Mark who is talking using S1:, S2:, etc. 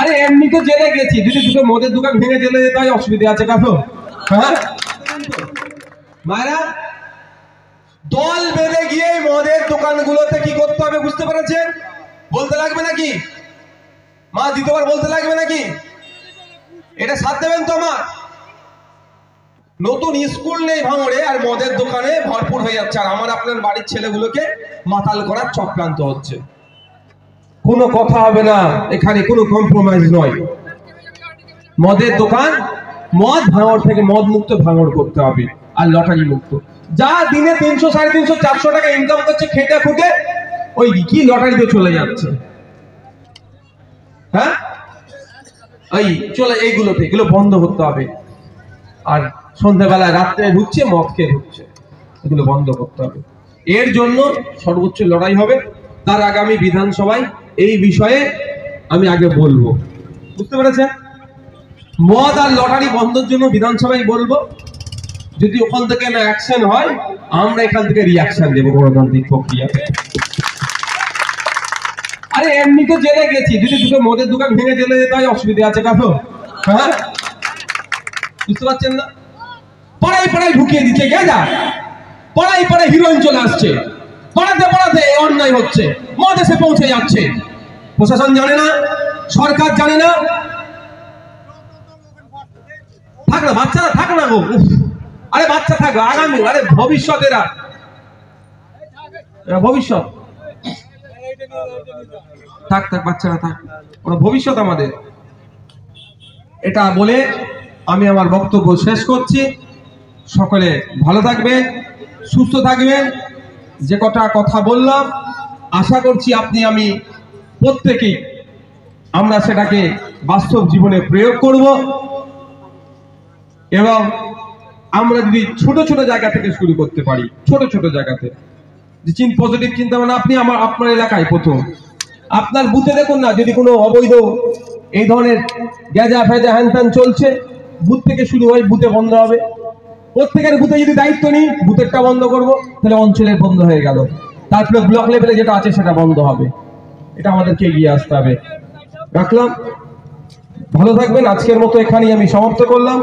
S1: আরে এমনি তো জেলে গেছি, যদি দুটো মদের দোকান ভেঙে জেলে যেতে হয় অসুবিধা আছে কারো? হ্যাঁ মায়েরা, দল বেঁধে গিয়ে মদের দোকানগুলোতে কি করতে হবে বুঝতে পেরেছেন? বলতে লাগবে নাকি মা? দ্বিতীয়বার বলতে লাগবে নাকি? এটা সাথ দেবেন তো আমার? নতুন স্কুল নেই ভাঙড়ে আর মদের দোকানে ভরপুর হয়ে যাচ্ছে, আর আমার আপনার বাড়ির ছেলেগুলোকে মাতাল করার চক্রান্ত হচ্ছে। কোনো কথা হবে না এখানে, কোনো কম্প্রোমাইজ নয়। মদের দোকান, মদ ভাঙড় থেকে মদ মুক্ত ভাঙড় করতে হবে, আর লটারি মুক্ত। যা দিনে 300, 350, 400 টাকা ইনকাম করছে খেটে খুঁটে, ওই কি লটারিতে চলে যাচ্ছে। হ্যাঁ এই চলে এইগুলোতে, এগুলো বন্ধ করতে হবে। আর সন্ধ্যাবেলায় রাত্রে ঢুকছে, মদ খেয়ে ঢুকছে, এগুলো বন্ধ করতে হবে। এর জন্য সর্বোচ্চ লড়াই হবে। তার আগামী বিধানসভায় এই বিষয়ে আমি আগে বলবো, বুঝতে পেরেছেন? মদ আর লটারি বন্ধের জন্য বিধানসভায় বলবো। যদি ওখান থেকে না অ্যাকশন হয়, আমরা এখান থেকে রিয়াকশন দেবো গণতান্ত্রিক প্রক্রিয়াতে। আরে এমনি তো জেলে গেছি, যদি দুটো মদের দোকান ভেঙে জেলে যেতে হয় অসুবিধা আছে কারো? হ্যাঁ বুঝতে পারছেন না? পাড়ায় পাড়ায় ঢুকিয়ে দিচ্ছে গেজা, পাড়ায় পাড়ায় হিরোইন চলে আসছে, পাড়াতে পাড়াতে অন্যায় হচ্ছে, মদ এসে পৌঁছে যাচ্ছে। প্রশাসন জানে না, সরকার জানে না। থাক না বাচ্চারা, থাক না গো। আরে বাচ্চা থাকবে, আগামী, আরে ভবিষ্যৎ, এরা ভবিষ্যৎ। থাক থাক বাচ্চারা থাক, ওরা ভবিষ্যৎ আমাদের। এটা বলে আমি আমার বক্তব্য শেষ করছি। সকলে ভালো থাকবেন, সুস্থ থাকবেন। যে কটা কথা বললাম আশা করছি আপনি আমি প্রত্যেকেই আমরা সেটাকে বাস্তব জীবনে প্রয়োগ করব, এবং আমরা যদি ছোট ছোট জায়গা থেকে শুরু করতে পারি, ছোট ছোট জায়গাতে যে পজিটিভ চিন্তা ভাবনা। আপনি আপনার এলাকায় প্রথম আপনার বুথে দেখুন না, যদি কোনো অবৈধ এই ধরনের গ্যাজা ফেজা হ্যান চলছে, বুথ থেকে শুরু হয়, বুথে বন্ধ হবে। প্রত্যেকের বুথে যদি দায়িত্ব নিই, বুথেরটা বন্ধ করব, তাহলে অঞ্চলের বন্ধ হয়ে গেল। তারপরে ব্লক লেভেলে যেটা আছে সেটা বন্ধ হবে। এটা আমাদেরকে এগিয়ে আসতে হবে। রাখলাম, ভালো থাকবেন। আজকের মতো এখানেই আমি সমাপ্ত করলাম।